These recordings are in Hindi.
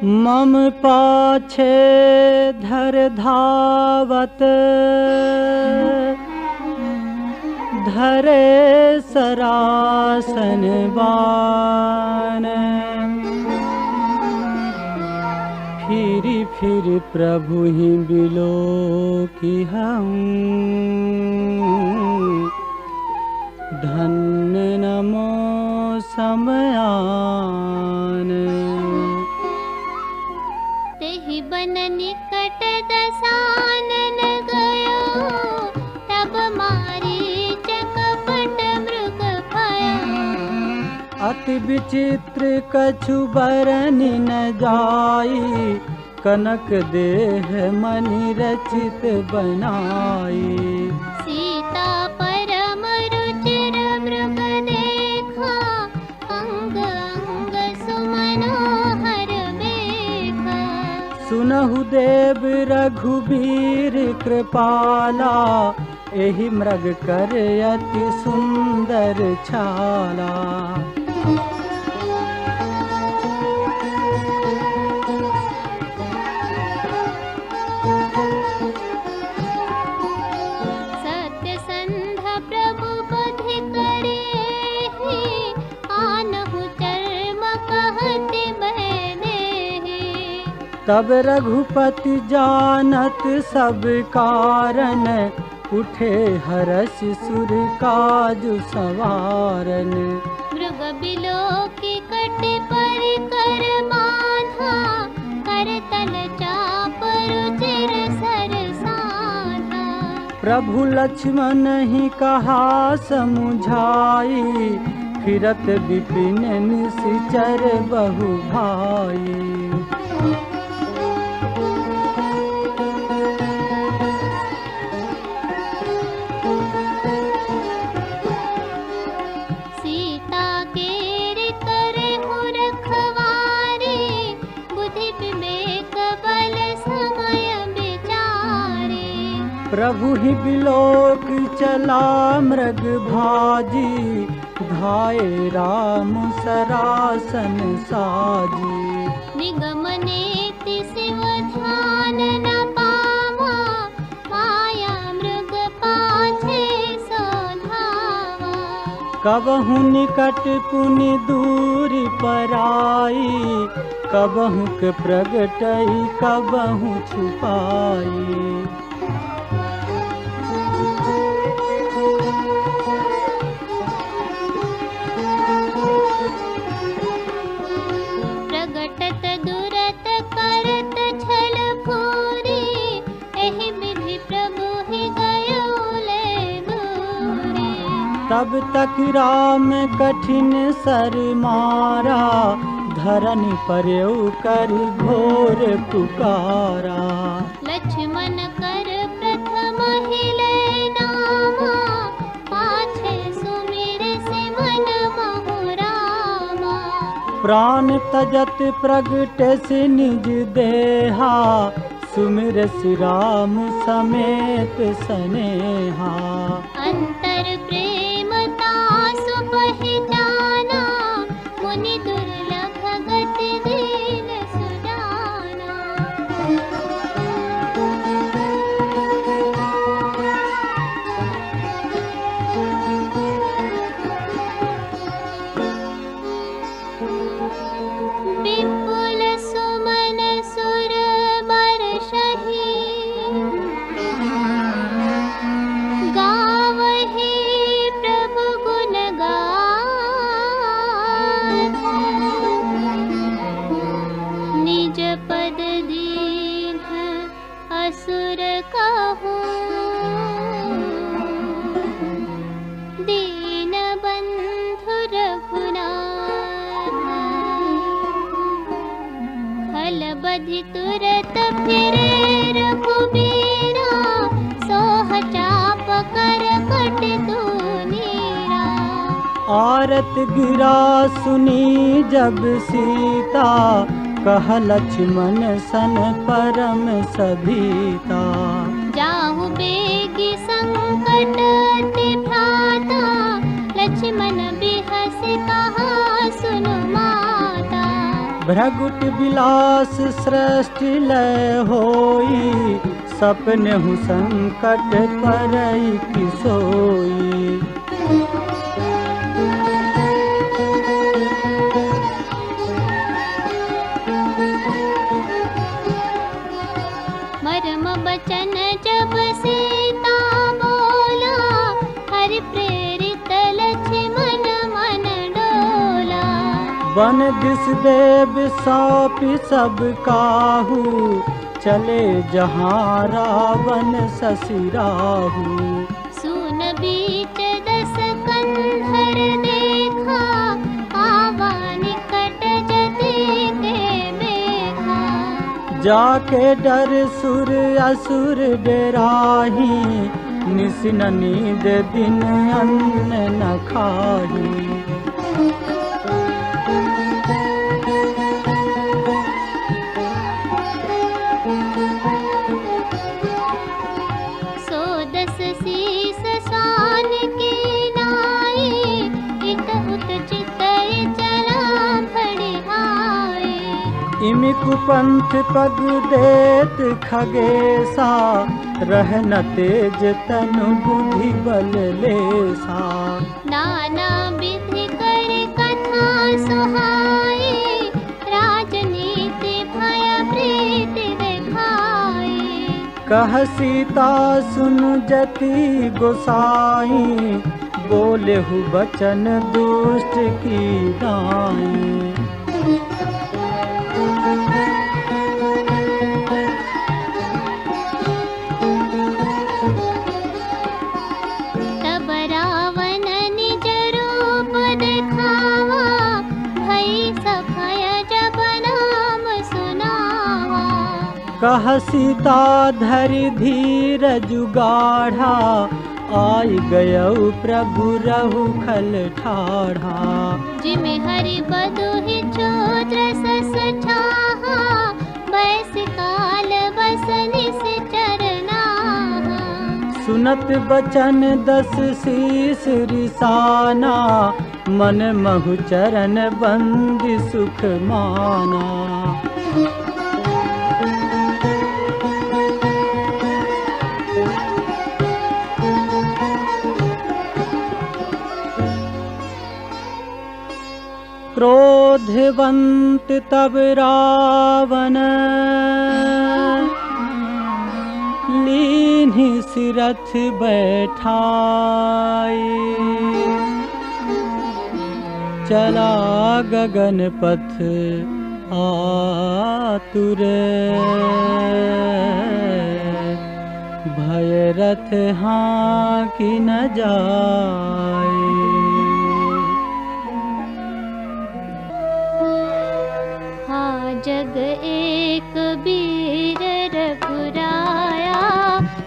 मम पाछे धर धावत धरे सरासन बान। फिर फिर प्रभु ही बिलो की हूँ धन्य नमो समयान। तेहि बन निकट दसानन गयो तब मारीच कपट मृग भया। अति विचित्र कछु बरनि न जाई कनक देह मनि रचित बनाई। सीता परम रुचिर मृग देखा अंग अंग सुमनोहर बेखा। सुनहु देव रघुबीर कृपाला एहि मृग कर अति सुंदर छाला। सत्यसंध प्रभु बधि करेहि आनहु चर्म कहति बहनेहि। तब रघुपति जानत सब कारण उठे हरष सुर काजु सवारन। मृग बिलो की कटि परि कर बाँधा करतल चाप रुचिर सरसाधा। प्रभु लक्ष्मण ही कहा समुझाई फिरत विपिन निश्चर बहु भाई। सीता केरि करहु रखवारी बुद्धि विवेक बल समय विचारी। प्रभु ही बिलोक चला मृग भाजी धाये राम सरासन साजी। निगम नीति शिव ध्यान न पावा माया मृग पाछे सो धावा। कबहु निकट पुनि दूरि पराई कबहु के प्रगटई कबहु छुपाई। प्रगटत दुरत करत छल फूरी एहि विधि प्रभु ही गयोले दूरी। तब तक राम कठिन सर मारा धरनि पर्यउ कर घोर पुकारा। लक्ष्मण कर प्रथम हिले नामा पाछे सुमिर से मन महु रामा। प्राण तजत प्रगट से निज देहा सुमिर श्री राम समेत सनेहा। अंतर प्रेम तासु पहिचाना मुनि दुर्लभ गति दीन सुजाना। विपुल सुमन सुर बरसहि गावहि प्रभु गुण गाथ। निज पद दीन असुर कहूँ दीन बंधु रघुनाथ। खल बधि तुरत फिरे रघुबीरा सोह चाप कर कट दूनीरा। आरत गिरा सुनी जब सीता कह लक्ष्मण सन परम सभीता। जाहु बेगी संकट अति भ्राता लक्ष्मण बिहस कहा सुनु माता। भ्रगुट विलास सृष्टि लय होई, सपने हूँ संकट परई की सोई। मर्म बचन जब सीता बोला, हरि प्रेरित लक्ष्मण मन डोला। बन दिस देव सौंपी सब काहू, चले जहाँ रावण शशि राहु। सुन बीच दस कंधर देखा, आवा निकट जति के मेघा। जाके डर सुर असुर डेराही, निस न नींद दिन अन्न न खाही। सो दस शीस शान के नाई, इत उत चितई चला बढ़ियाए। इमि कुपंथ पग देत खगेसा, रह न तेज तनु बुद्धि बल लेसा। नाना विधि कर कथा सुहाई, राजनीति भय प्रीति दिखाई। कह सीता सुन जति गोसाई, बोलेहु बचन दुष्ट की दाई। तब रावण निज रूप दिखावा, भई सभय जब नाम सुनावा। कह सीता धरि धीरज गाढ़ा, आई गयौ प्रभु रहु खल ठाढ़ा। जिमि हरि बधुहि चोत्र सस छाहा, बैस काल बस निश्चर नाहा। सुनत बचन दस शीस रिसाना, मन महु चरण बंदी सुख माना। क्रोधवंत तब रावण, लीन्हि सिरथ बैठाई। चला गगन पथ आतुर, भय रथ हाँकि न जाए। जग एक वीर रघुराया,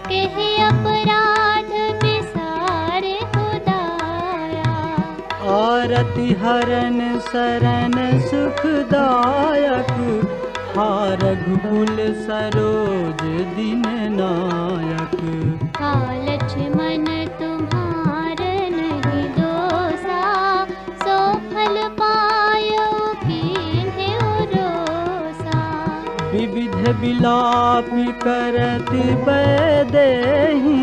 केहि अपराध बिसारे हुदाया। आरति हरन शरण सुखदायक, हा रघुकुल सरोज दिन नायक। हा लक्ष्मण तुम्हार नहीं दोषा, सो फल पायो विविध विलाप करत बैदेही,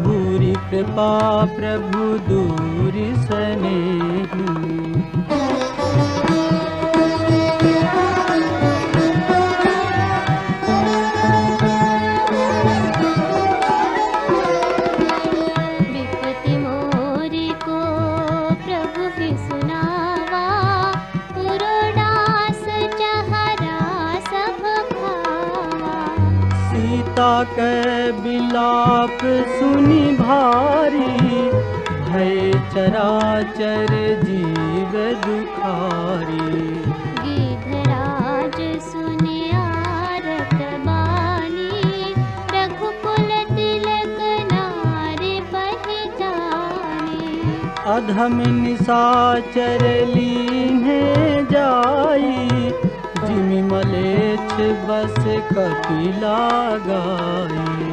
भूरि कृपा प्रभु दूरि सनेही। विपति मोरी को प्रभु ही सुनावा, पुरोडास चहरा सब खावा। सीता के विलाप सुनि भारी, भय चराचर जीव दुखारी। गिधराज सुनि आरत बानी, रघुकुल तिलक नारी पहिचानी। अधम निशाचर लीन्हे जाई, जिमि मलेच्छ बस कपिला गाई।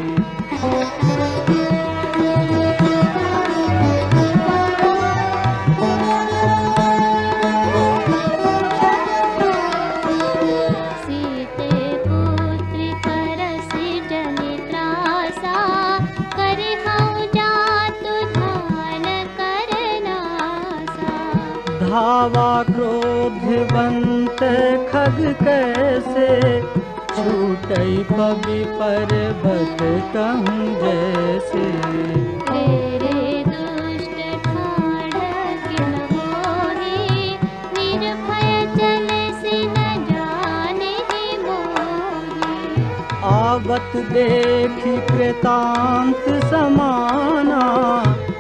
क्रोधवंत खग कैसे, छूटई पवि पर्वत कहूँ जैसे। तेरे दुष्ट ठाड़ किन होई, निर्भय चले सिन जाने मोही। आवत देखी कृतांत समाना,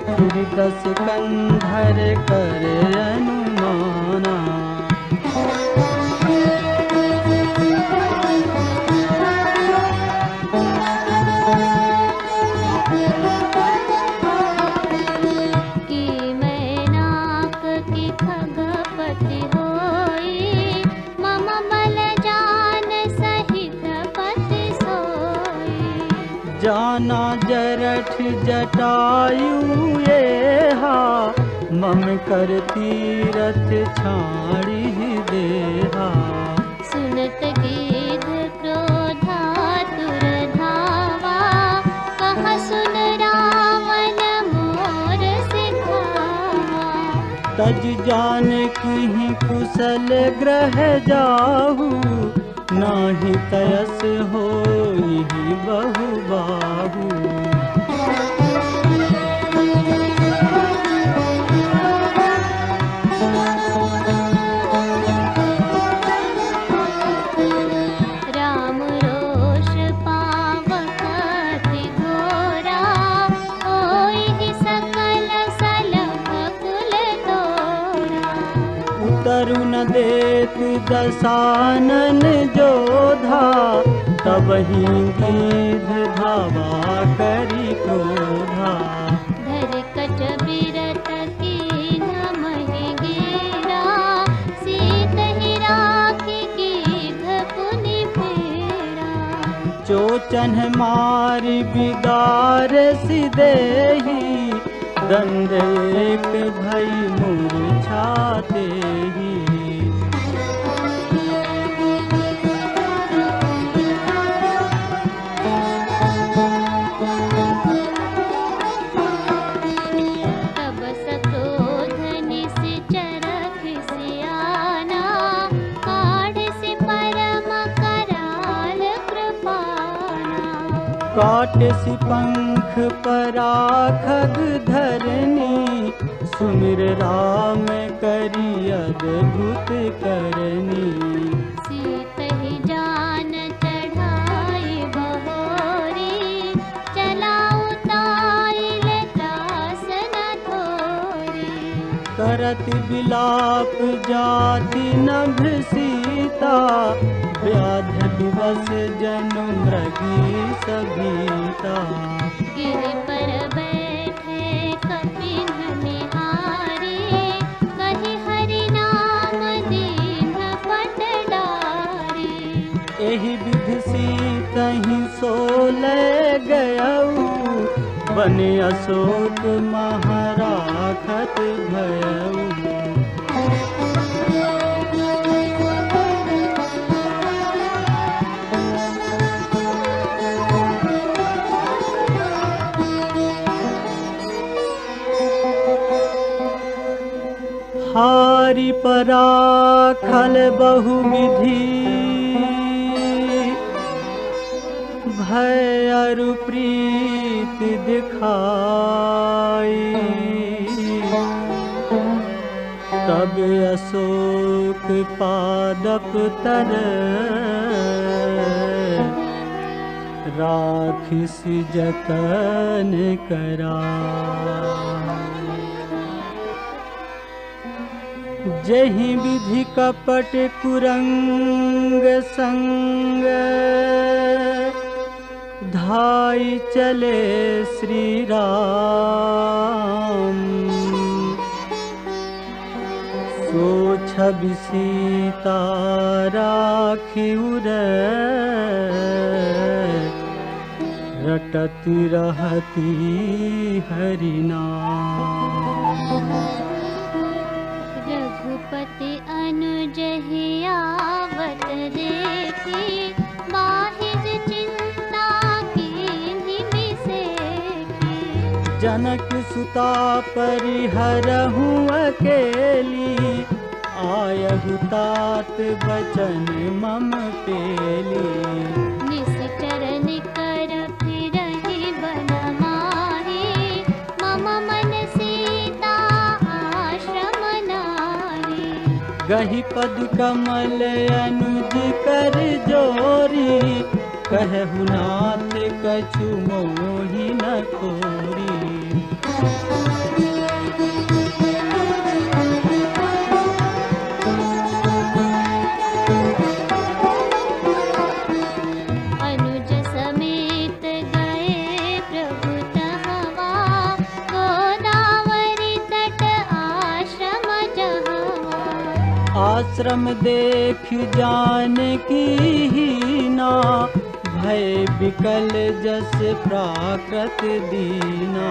फिर 10 कंधर कर अनुमाना। कि मैं नाक की खगपति होई, मम बल जान सहित पति सोई। जाना जरठ जटायु येहा, मम कर तीरथ छाड़ी देहा। सुनत गीध क्रोधातुर धावा, कह सुन रावण मोर सिखावा। तज जानकी कुशल ग्रह जाहू, नाही तयस होई बहु बाहु। राम रोष पावक अति घोरा, होई सकल सलभ कुल तोरा। उतरु न देत दसानन जोधा, तबहि गीध धावा करि क्रोधा। धर कट बिरत कीन महि गिरा, सीत ही राखी गीध पुनि फेरा। चोचन मारि बिदार सिदेही, दंड एक भई मूर्छाते ही। तब सक्रोध निश्चर खिसियाना, काढ़सि परम कराल कृपाना। काटसि पंख पराखग धरनी, सुमिर राम करि अद्भुत करनी। सीतहि जान चढ़ाई बहोरी, चला उतारिल त्रास न थोरी। करत बिलाप जाति नभ सीता, व्याध दिवस जनु मृगी सभीता। गिरि पर बैठे कपिन निहारी, कहि हरि नाम दीन पट डारी। एहि विधि सीतहि सोले गयऊ, बने अशोक महाराखत भयऊ। हारि पराखल बहुविधि, भय अरु प्रीत दिखाई। तब अशोक पादप तर, राखिसि जतन कराई। जहि विधि कपट कुरंग संग, धाई चले श्री राम। सो छवि सीता राखी रटती रहती हरि नाम। रघुपति अनुज ही आवत देखी, बाहिज चिंता कीन्ही बिसेकी। जनक सुता परिहरहूँ अकेली, आयहु तात बचन मम पेली। निश्चर निकर फिरहि बन माही, मम मन सीता आश्रम नारी। गहि पद कमल अनुज कर जोरी, कहु नाथ कछु मोहि न खोरी। अनुज समेत गए प्रभु तहवा, गोदावरी तट आश्रम जहवा। आश्रम देख जानकी हीना, भय विकल जस प्राकृत दीना।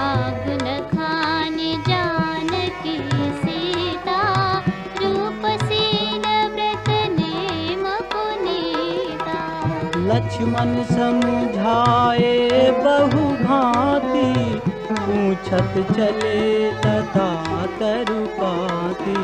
आगुन खानि जानकी सीता, रूपसीन व्रत नेम पुनीता। लक्ष्मण समझाए बहु भांति, पूछत चले तथा तरुपाती।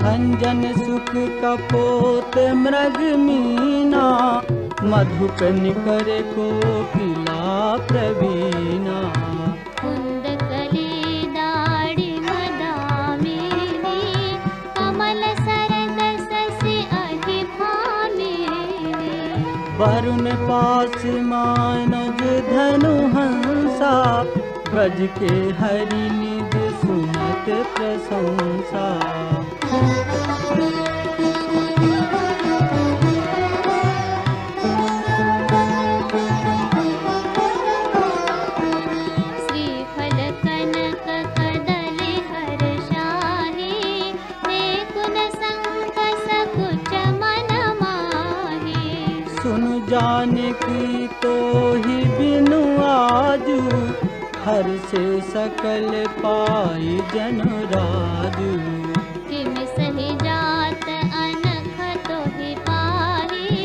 खंजन सुख कपोत मृग मीना, मधुप निकर कोकिला प्रवीणा। कुंद कली दाढ़ी मदामिनी, कमल सरद ससि अहि भामिनी। वरुण पास मानज धनु हंसा, ब्रज के हरि निज सुनत प्रशंसा। श्रीफल कनक कदली हर्षाहि, देखुन संग सकुच मन माहि। सुनु जानकी तोहि बिनु आजू, हर से सकल पाई जन राजू। किम सहि जात अनख तोहि पाहि,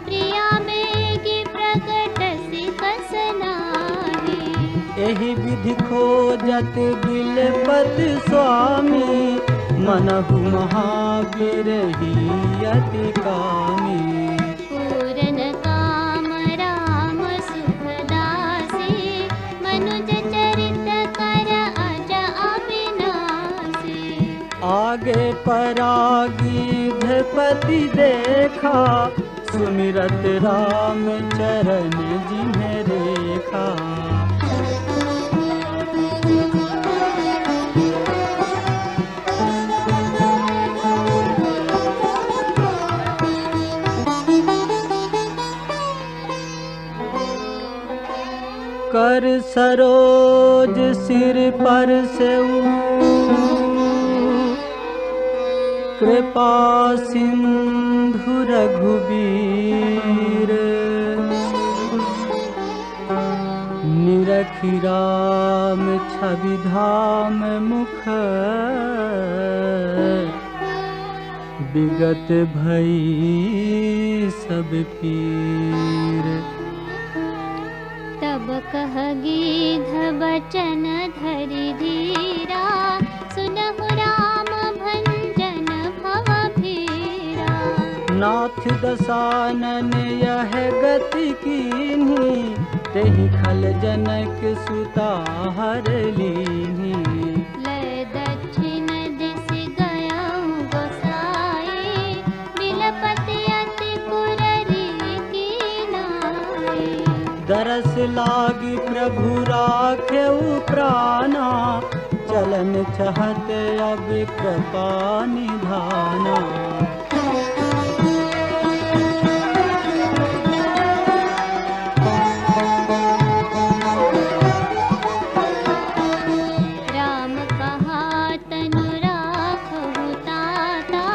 प्रिया बेगी प्रगट सिकस नाहि। एहि विधि खोजत बिलपत स्वामी, मनहु महाबिरही अति कामी। पूरन काम राम सुखदासी, मनुज चरित कर अज अविनाशी। आगे परागीधपति देखा, सुमिरत राम चरण जिन्ह रेखा। कर सरोज सिर पर सेऊ, कृपा सिंधु रघुबीर। निरखि राम छवि धाम मुख, विगत भई सब पीर। तब कह गीध बचन धरि धीरा, सुनहु राम भंजन भव भीरा। नाथ दसानन यह गति कीन्ही, तेहि खल जनक सुता हर लीन्ही। लय दक्षिण दिस गयउ गोसाई, बिलपति अति पुररी कीनाई। दरस लागी प्रभु राखेउ प्राणा, चलन चहत अब कृपा निधाना। राम कहा तनु राखहु ताता,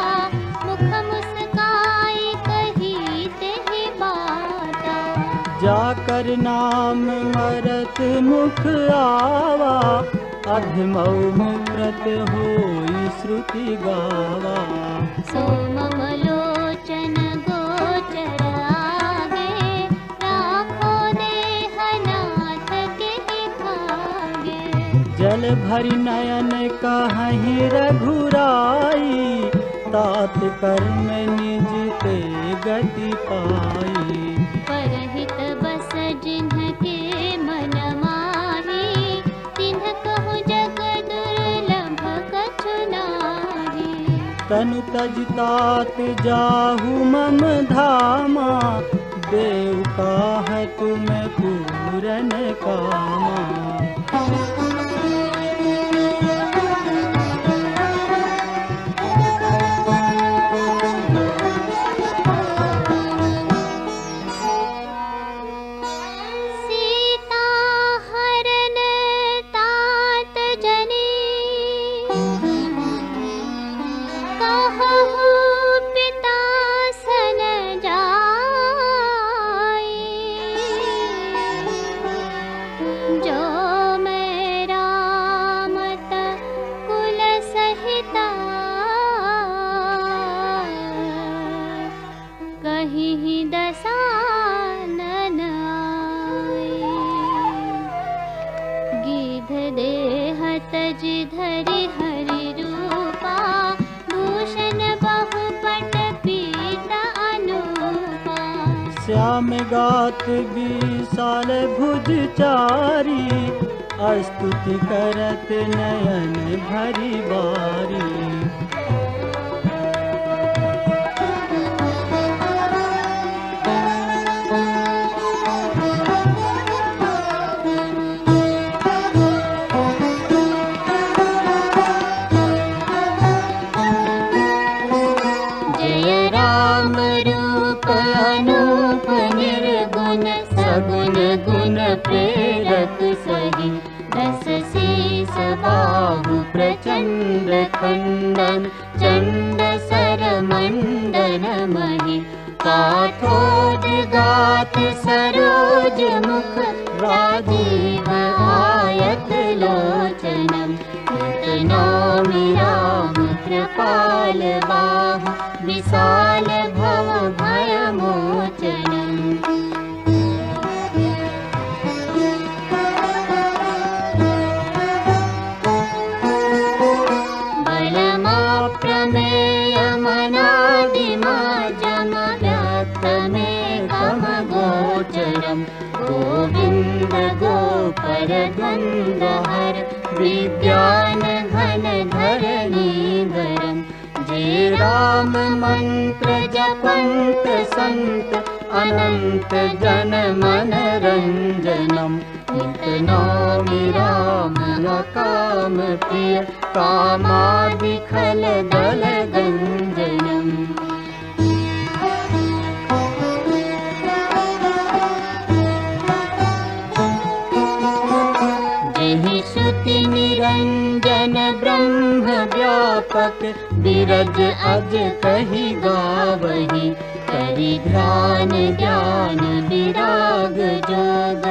मुख मुस्काई कही तेहि बाता। जाकर कर नाम मरत मुख आवा, अधमऊ मुक्रत होई श्रुति गावा। सोमवलोचन गोचर आगे, राखो देह नाथ के भागे। जल भरि नयन कहहि रघुराई, तात कर्म निज ते गति पाई। परहित बस जिन्हके मन माही, तिन्ह कहु जग दुर्लभ कछु नाहि। तनु तज तात जाहु मम धामा, देव काहत मैं पूरन कामा। धरि हरि रूपा, भूषण बहुपट पीत अनूपा। श्याम गात विशाल भुज चारी, स्तुति करत नयन भरि बारी। सगुन गुण प्रेरक सही, दस शीस बाहु प्रचंड खंडन। चंड सर मंडन महि, काठोद गात सरोज मुख। राजीव आयत लोचनम, नौमि राम कृपाल बाहु। विशाल भव भय मोचनम। प्रमेय मनादिमाजम व्यक्त में गम गोचरम। गोविंद गोपर गंधहर, विज्ञान घन धरणीधरम। जे राम मंत्र जपंत संत, अनंत जन मन रंजनम। नित नौमि राम काम प्रिय, कामादि खल दल गंजनम। जेहि श्रुति निरंजन ब्रह्म व्यापक, बिरज अज कहि गावहि। करि ध्यान ज्ञान विराग जोग,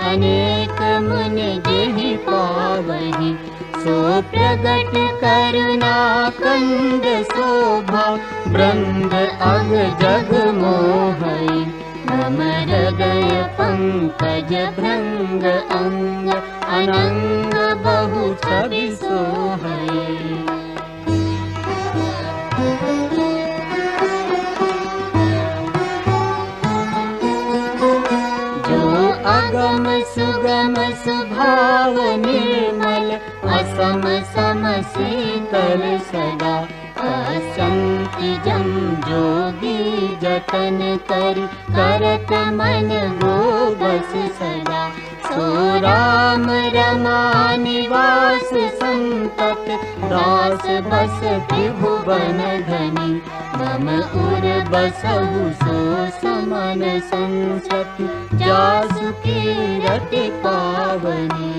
अनेक मुनि जेहि पावहि। सो प्रगट करुणा कंद शोभा, ब्रह्म अग जग मोहई। नम हृदय पंकज भृंग अंग, अनंग बहु छवि सोहई। अगम सुगम सुभाव निर्मल, असम सम शीतल सदा। असंति जम जोगी जतन करि, करत मन गो बस सदा। सो राम रमा निवास संतत, दास बस त्रिभुवन धनी। मम उर बसहु सो समन संसति, जासु कीरति पावनी।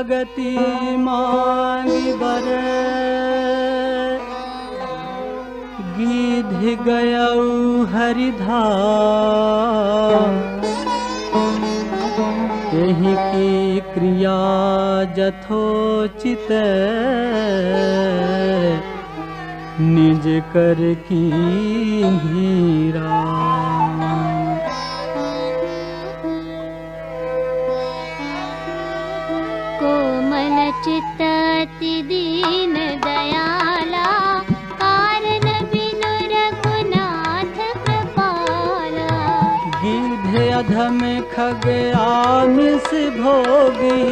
गति मांगी बर, गीध गयऊ हरिधाम। यही की क्रिया जथोचित, निज कर की राम। कोमल चित्त अति दीन दयाला, कारण बिनु रघुनाथ कृपाला। गीधे अधम खग आमिष भोगी,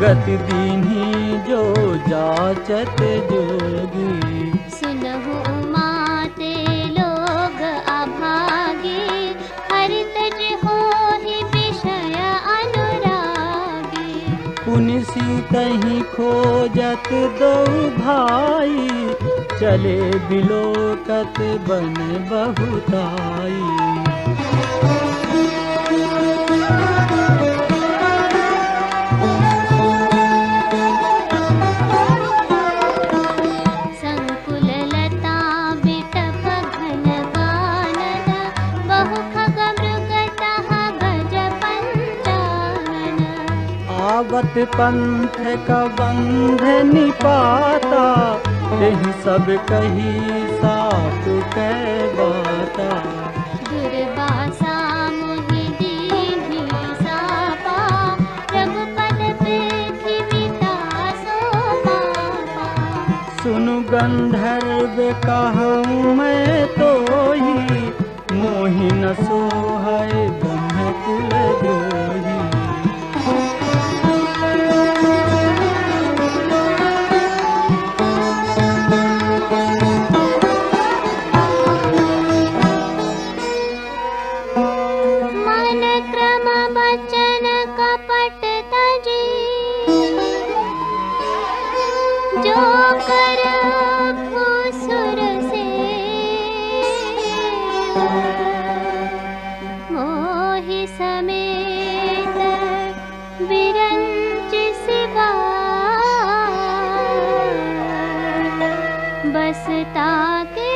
गति दीन्ही जो जाचत जोगी। सुनहु माते लोग अभागे, हरि तज होहि विषय अनुरागी। पुनि सीतहि खोजत दो भाई, चले बिलोकत बन बहुताई। संकुल लता बिटप घन कानन, बहु खग मृग तहा गज पंचानन। आवत पंथ का बंध निपाता, तेहि सब कही साप कै बाता। दुर्वासा मुनि दीन्हि सापा, रघुपद पृथ्वीता सो पापा। सुनु गंधर्व कहूँ मैं तोहि, मोहि न सोहै ब्रह्म कुल द्रोही। मन क्रम बचन कपट तजी, जो कर भूसुर से। मोहि समेत बिरंच सिवा, बसता के